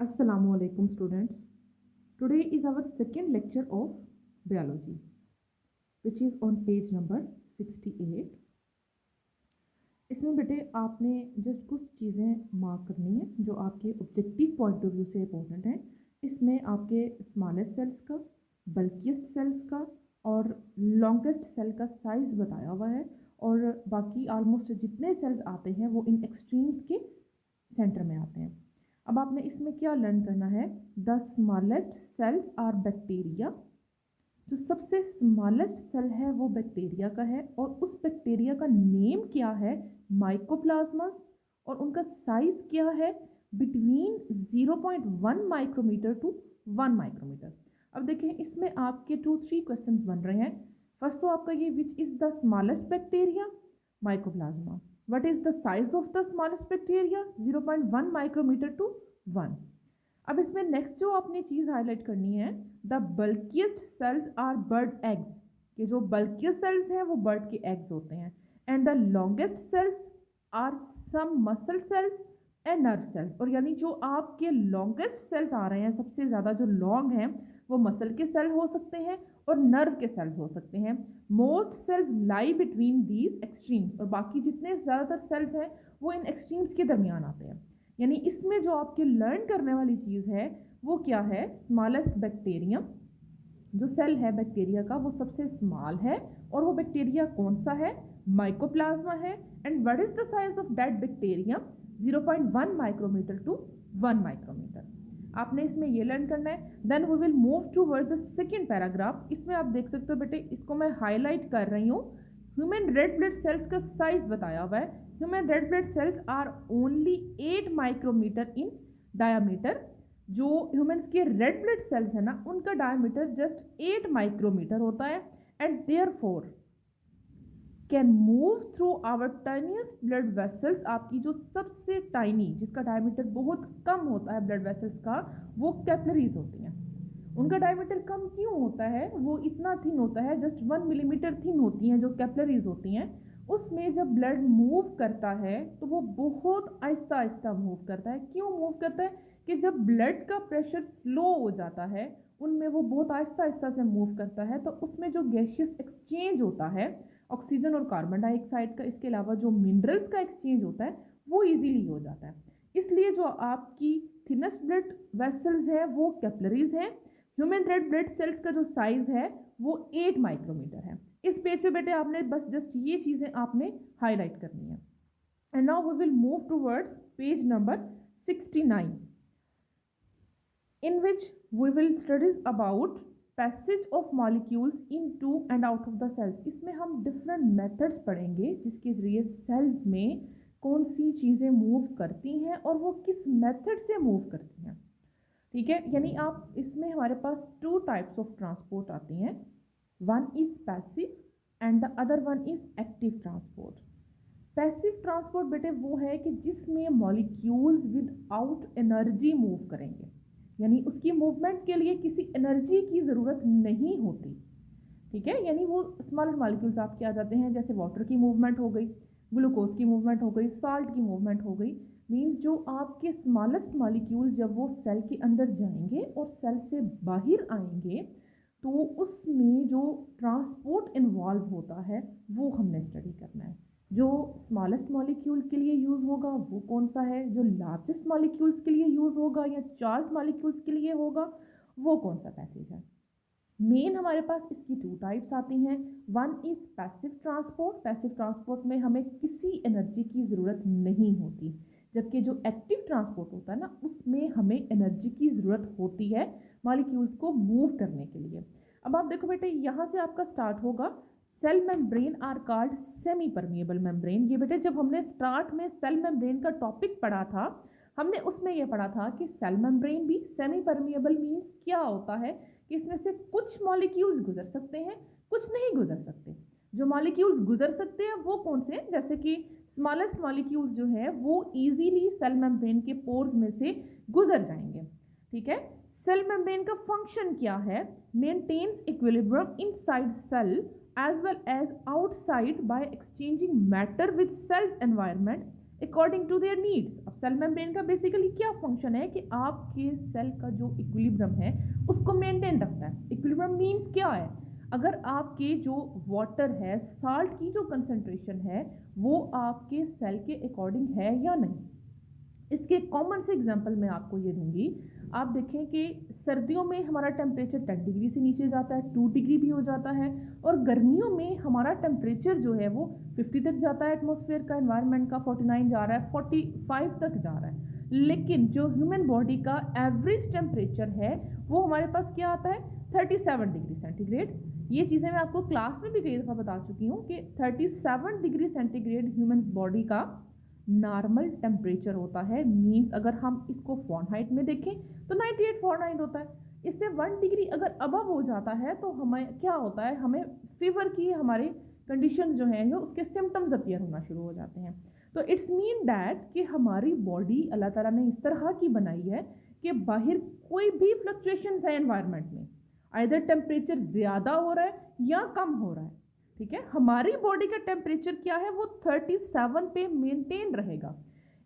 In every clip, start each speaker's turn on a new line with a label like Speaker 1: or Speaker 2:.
Speaker 1: Assalamualaikum students. Today is our second lecture of biology, which is on page number 68. इसमें बेटे आपने just कुछ चीज़ें मार्क करनी है जो आपके ऑब्जेक्टिव पॉइंट ऑफ व्यू से इम्पोर्टेंट है। इसमें आपके स्मॉलेस्ट सेल्स का, बल्किएस्ट सेल्स का और लॉन्गेस्ट सेल का साइज बताया हुआ है, और बाकी ऑलमोस्ट जितने सेल्स आते हैं वो इन एक्सट्रीम्स के सेंटर में आते हैं। अब आपने इसमें क्या लर्न करना है, the smallest cells are bacteria. जो सबसे स्मॉलेस्ट सेल है वो बैक्टीरिया का है, और उस बैक्टीरिया का नेम क्या है, माइकोप्लाज्मा, और उनका साइज क्या है, बिटवीन 0.1 माइक्रोमीटर टू 1 माइक्रोमीटर। अब देखें इसमें आपके 2-3 क्वेश्चंस बन रहे हैं। फर्स्ट तो आपका ये, which is the smallest bacteria, mycoplasma. What is the size of the smallest bacteria? 0.1 micrometer to 1. अब इसमें नेक्स्ट जो आपने चीज़ हाईलाइट करनी है, the bulkiest cells are bird eggs, कि जो बल्किएस्ट सेल्स हैं वो बर्ड के एग्स होते हैं। And the longest cells are some muscle cells and nerve cells, और यानी जो आपके लॉन्गेस्ट सेल्स आ रहे हैं, सबसे ज़्यादा जो लॉन्ग हैं वो मसल के सेल हो सकते हैं और नर्व के सेल्स हो सकते हैं। Most cells lie between these extremes, और बाकी जितने ज़्यादातर सेल्स हैं वो इन एक्सट्रीम्स के दरमियान आते हैं। यानी इसमें जो आपके लर्न करने वाली चीज़ है वो क्या है, स्मॉलेस्ट बैक्टीरियम। जो सेल है बैक्टीरिया का वो सबसे स्मॉल है, और वो बैक्टीरिया कौन सा है, माइकोप्लाज्मा है। And what is the size of that bacterium, 0.1 micrometer to 1 micrometer. आपने इसमें ये लर्न करना है। Then we will move towards the second paragraph. इसमें आप देख सकते हो बेटे, इसको मैं हाईलाइट कर रही हूँ। ह्यूमन रेड ब्लड सेल्स का साइज बताया हुआ है। Human red blood cells are only 8 micrometer in diameter. जो ह्यूमन्स के रेड ब्लड सेल्स है ना, उनका डायमीटर जस्ट 8 माइक्रोमीटर होता है। And therefore can move through our tiniest blood vessels. आपकी जो सबसे टाइनी, जिसका डायमीटर बहुत कम होता है ब्लड वेसल्स का, वो कैपिलरीज होती हैं। उनका डायमीटर कम क्यों होता है, वो इतना थिन होता है, जस्ट 1 मिलीमीटर थिन होती हैं जो कैपिलरीज होती हैं। उसमें जब ब्लड मूव करता है तो वो बहुत आहिस्ता आहिस्ता मूव करता है। क्यों मूव करता है, कि जब ब्लड का प्रेशर स्लो हो जाता है उनमें वो बहुत आहिस्ता आहिस्ता से मूव करता है, तो उसमें जो गैसियस एक्सचेंज होता है ऑक्सीजन और कार्बन डाइऑक्साइड का, इसके अलावा जो मिनरल्स का एक्सचेंज होता है वो इजीली हो जाता है। इसलिए जो आपकी थिनेस्ट ब्लड वेसल्स है वो कैपिलरीज हैं। ह्यूमन रेड ब्लड सेल्स का जो साइज है वो 8 माइक्रोमीटर है। इस पेज पे बेटे आपने बस जस्ट ये चीज़ें आपने हाईलाइट करनी है। And now we will move towards page number 69, in which we will studies about passage of molecules into and out of the cells. इसमें हम different methods पढ़ेंगे जिसके जरिए cells में कौन सी चीज़ें मूव करती हैं और वो किस मेथड से मूव करती हैं। ठीक है, यानी आप इसमें हमारे पास 2 टाइप्स ऑफ ट्रांसपोर्ट आती हैं। One is passive and the other one is active transport. Passive transport बेटे वो है कि जिसमें मॉलिक्यूल्स विदाउट एनर्जी मूव करेंगे, यानी उसकी मूवमेंट के लिए किसी एनर्जी की ज़रूरत नहीं होती। ठीक है, यानी वो स्मॉलर मॉलिक्यूल्स आपके आ जाते हैं, जैसे वाटर की मूवमेंट हो गई, ग्लूकोज की मूवमेंट हो गई, साल्ट की मूवमेंट हो गई। मीन्स जो आपके स्मॉलेस्ट मॉलिक्यूल जब वो सेल के अंदर जाएंगे और सेल से बाहर आएंगे तो उसमें जो ट्रांसपोर्ट इन्वॉल्व होता है वो हमने स्टडी करना है। जो स्मॉलेस्ट मॉलिक्यूल के लिए यूज़ होगा वो कौन सा है, जो लार्जेस्ट मॉलिक्यूल्स के लिए यूज़ होगा या चार्ज मॉलिक्यूल्स के लिए होगा वो कौन सा पैसेज है। मेन हमारे पास इसकी 2 टाइप्स आती हैं। One is passive transport. Passive transport में हमें किसी एनर्जी की ज़रूरत नहीं होती, जबकि जो एक्टिव ट्रांसपोर्ट होता है ना, उसमें हमें एनर्जी की ज़रूरत होती है मॉलिक्यूल्स को मूव करने के लिए। अब आप देखो बेटे, यहाँ से आपका स्टार्ट होगा, cell membrane are called semi permeable membrane. ये बेटे जब हमने स्टार्ट में सेल मेम्ब्रेन का टॉपिक पढ़ा था, हमने उसमें ये पढ़ा था कि सेल मेम्ब्रेन भी सेमी परमिएबल मीन्स क्या होता है कि इसमें से कुछ मॉलिक्यूल्स गुजर सकते हैं, कुछ नहीं गुजर सकते। जो मॉलिक्यूल्स गुजर सकते हैं वो कौन से हैं, जैसे कि स्मॉलेस्ट मॉलिक्यूल्स जो है वो इजीली सेल मेम्ब्रेन के पोर्स में से गुजर जाएंगे। ठीक है, सेल मेम्ब्रेन का फंक्शन क्या है, maintains equilibrium inside cell as well as outside by exchanging matter with cell's environment according to their needs. अब सेल मेम्ब्रेन का बेसिकली क्या फंक्शन है कि आपके सेल का जो इक्विलिब्रियम है उसको मेंटेन रखता है। इक्विलिब्रियम मीन्स क्या है, अगर आपके जो वाटर है, साल्ट की जो कंसंट्रेशन है वो आपके सेल के अकॉर्डिंग है या नहीं। इसके कॉमन से एग्जांपल मैं आपको ये दूंगी। आप देखें कि सर्दियों में हमारा टेम्परेचर 10 डिग्री से नीचे जाता है, 2 डिग्री भी हो जाता है, और गर्मियों में हमारा टेम्परेचर जो है वो 50 तक जाता है, एटमॉस्फेयर का, एनवायरनमेंट का 49 जा रहा है, 45 तक जा रहा है। लेकिन जो ह्यूमन बॉडी का एवरेज टेम्परेचर है वो हमारे पास क्या आता है, 37 डिग्री सेंटीग्रेड। ये चीज़ें मैं आपको क्लास में भी कई दफ़ा बता चुकी हूँ कि 37 डिग्री सेंटीग्रेड ह्यूमन बॉडी का नॉर्मल टेम्परेचर होता है। मीन्स अगर हम इसको फ़ारेनहाइट में देखें तो 98 फ़ारेनहाइट होता है। इससे 1 डिग्री अगर अबव हो जाता है तो हमें क्या होता है, हमें फीवर की हमारी कंडीशन जो है उसके सिम्टम्स अपीयर होना शुरू हो जाते हैं। तो इट्स मीन दैट कि हमारी बॉडी अल्लाह ताला ने इस तरह की बनाई है कि बाहर कोई भी फ्लक्चुएशंस है एनवायरनमेंट में, आइदर टेम्परेचर ज़्यादा हो रहा है या कम हो रहा है, ठीक है, हमारी बॉडी का टेम्परेचर क्या है वो 37 पे मेंटेन रहेगा।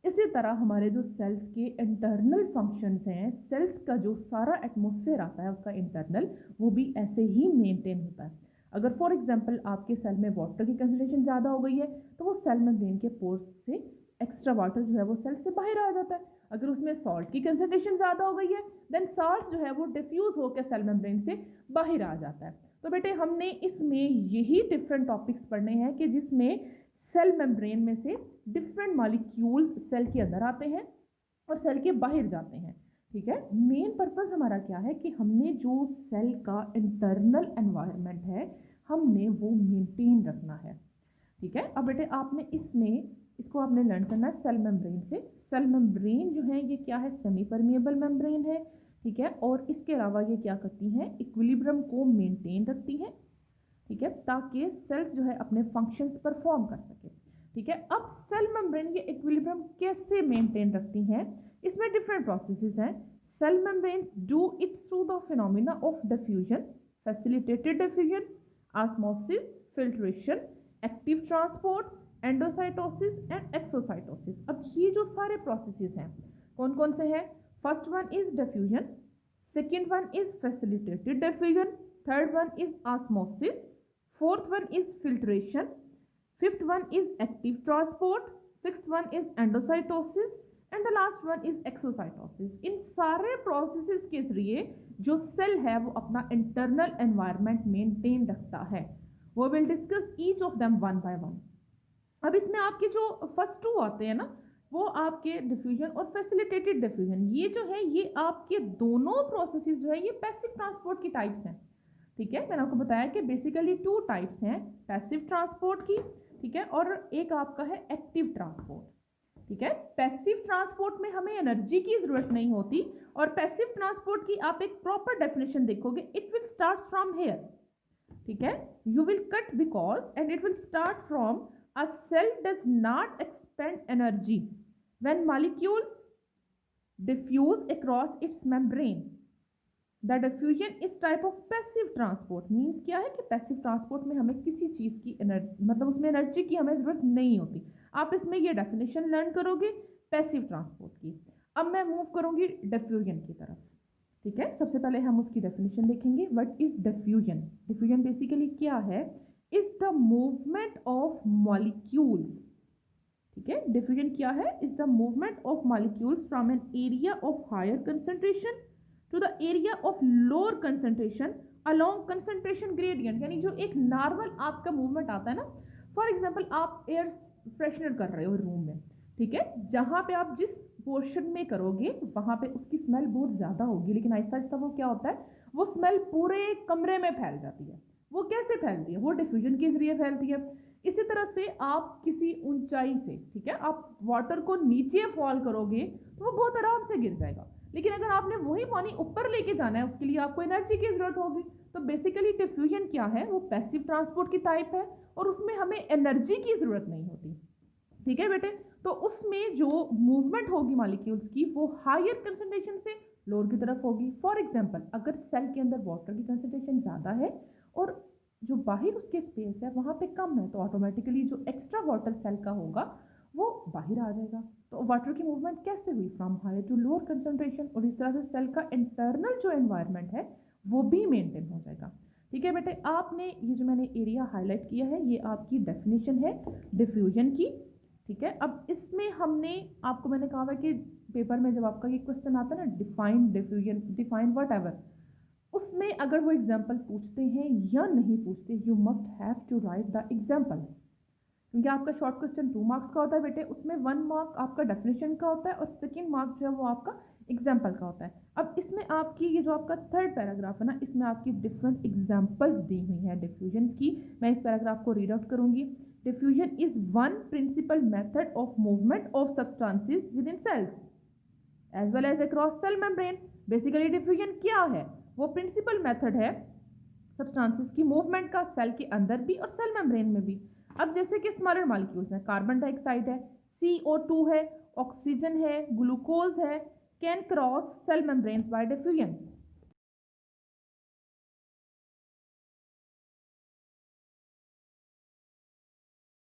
Speaker 1: इसी तरह हमारे जो सेल्स के इंटरनल फंक्शंस हैं, सेल्स का जो सारा एटमॉस्फेयर आता है उसका इंटरनल, वो भी ऐसे ही मेंटेन होता है। अगर फॉर एग्जांपल आपके सेल में वाटर की कंसंट्रेशन ज़्यादा हो गई है तो वो सेल मेम्ब्रेन के पोर्स से एक्स्ट्रा वाटर जो है वो सेल से बाहर आ जाता है। अगर उसमें सॉल्ट की कंसंट्रेशन ज़्यादा हो गई है देन सॉल्ट जो है वो डिफ्यूज होकर सेल मेम्ब्रेन से बाहर आ जाता है। तो बेटे हमने इसमें यही डिफरेंट टॉपिक्स पढ़ने हैं कि जिसमें सेल मेम्ब्रेन में से डिफरेंट मॉलिक्यूल्स सेल के अंदर आते हैं और सेल के बाहर जाते हैं, ठीक है। मेन पर्पस हमारा क्या है कि हमने जो सेल का इंटरनल एनवायरनमेंट है हमने वो मेंटेन रखना है, ठीक है। अब बेटे आपने इसको आपने लर्न करना है सेल मेम्ब्रेन से। सेल मेम्ब्रेन जो है ये क्या है, सेमी परमिएबल मेम्ब्रेन है, ठीक है, और इसके अलावा ये क्या करती हैं, इक्विलिब्रियम को मेंटेन रखती हैं, ठीक है, ताकि सेल्स जो है अपने फंक्शंस परफॉर्म कर सके, ठीक है। अब सेल मेम्ब्रेन ये इक्विलिब्रियम कैसे मेंटेन रखती हैं, इसमें डिफरेंट प्रोसेसेस हैं। Cell membranes do it through the phenomena of diffusion, facilitated diffusion, osmosis, filtration, active transport, endocytosis and exocytosis. अब ये जो सारे प्रोसेसेस हैं कौन कौन से हैं, first one is diffusion, second one is facilitated diffusion, third one is osmosis, fourth one is filtration, fifth one is active transport, sixth one is endocytosis and the last one is exocytosis। इन सारे processes के जरिए जो cell है वो अपना internal environment maintain रखता है। वो will discuss each of them one by one. अब इसमें आपके जो फर्स्ट टू आते हैं ना वो आपके डिफ्यूजन और फैसिलिटेटेड डिफ्यूजन, ये जो है ये आपके दोनों प्रोसेसेस जो है ये पैसिव ट्रांसपोर्ट की टाइप्स हैं, ठीक है। मैंने आपको बताया कि बेसिकली 2 टाइप्स हैं पैसिव ट्रांसपोर्ट की, ठीक है, और एक आपका है एक्टिव ट्रांसपोर्ट, ठीक है। पैसिव ट्रांसपोर्ट में हमें एनर्जी की जरूरत नहीं होती और पैसिव ट्रांसपोर्ट की आप एक प्रॉपर डेफिनेशन देखोगे, it will start from here, ठीक है, you will cut because and it will start from a cell does not expend energy when molecules diffuse across its membrane. The diffusion is type of passive transport. Means क्या है कि passive transport में हमें किसी चीज़ की energy, मतलब उसमें energy की हमें ज़रूरत नहीं होती। आप इसमें ये डेफिनेशन लर्न करोगे पैसिव ट्रांसपोर्ट की। अब मैं मूव करूंगी डिफ्यूजन की तरफ, ठीक है। सबसे पहले हम उसकी डेफिनेशन देखेंगे। What is diffusion? Diffusion basically क्या है, is the movement of molecules, ठीक है। डिफ्यूजन क्या है, is the movement of molecules from an area of higher concentration to the area of lower concentration along concentration gradient. यानी जो एक नॉर्मल आपका मूवमेंट आता है ना, फॉर एग्जांपल आप एयर फ्रेशनर कर रहे हो रूम में, ठीक है, जहां पे आप जिस पोर्शन में करोगे वहां पे उसकी स्मेल बहुत ज्यादा होगी, लेकिन आहिस्ता आहिस्ता वो क्या होता है, वो स्मेल पूरे कमरे में फैल जाती है। वो कैसे फैलती है, वो डिफ्यूजन के जरिए फैलती है। इसी तरह से आप किसी ऊंचाई से, ठीक है, आप वाटर को नीचे फॉल करोगे तो वो बहुत आराम से गिर जाएगा, लेकिन अगर आपने वही पानी ऊपर लेके जाना है उसके लिए आपको एनर्जी की जरूरत होगी। तो बेसिकली डिफ्यूजन क्या है, वो पैसिव ट्रांसपोर्ट की टाइप है और उसमें हमें एनर्जी की जरूरत नहीं होती, ठीक है बेटे। तो उसमें जो मूवमेंट होगी मॉलिक्यूल्स की वो हायर कंसंट्रेशन से लोअर की तरफ होगी। फॉर एग्जांपल अगर सेल के अंदर वाटर की कंसंट्रेशन ज़्यादा है और जो बाहर उसके स्पेस है वहाँ पे कम है, तो ऑटोमेटिकली जो एक्स्ट्रा वाटर सेल का होगा वो बाहर आ जाएगा। तो वाटर की मूवमेंट कैसे हुई, from higher to lower concentration, और इस तरह से सेल का इंटरनल जो एनवायरनमेंट है वो भी मेंटेन हो जाएगा। ठीक है बेटे, आपने ये जो मैंने एरिया हाईलाइट किया है ये आपकी डेफिनेशन है डिफ्यूजन की। ठीक है, अब इसमें हमने आपको मैंने कहा है कि पेपर में जब आपका ये क्वेश्चन आता है ना, define diffusion, define whatever, उसमें अगर वो एग्जाम्पल पूछते हैं या नहीं पूछते, you must have to write the example. क्योंकि आपका शॉर्ट क्वेश्चन 2 मार्क्स का होता है बेटे, उसमें 1 मार्क आपका डेफिनेशन का होता है और सेकेंड मार्क जो है वो आपका एग्जाम्पल का होता है। अब इसमें आपकी ये जो आपका थर्ड पैराग्राफ है ना, इसमें आपकी डिफरेंट एग्जाम्पल्स दी हुई हैं डिफ्यूजन की। मैं इस पैराग्राफ को रीड आउट करूंगी। Diffusion is one principle method of movement of substances within cells as well as across cell membrane. Basically diffusion क्या है, वो प्रिंसिपल मेथड है सब्सटेंसेस की मूवमेंट का सेल के अंदर भी और सेल मेम्ब्रेन में भी। अब जैसे कि स्मॉलर मॉलिक्यूल्स हैं, कार्बन डाइऑक्साइड है, CO2 है, ऑक्सीजन है, ग्लूकोज है, can cross sell membranes bye diffusion.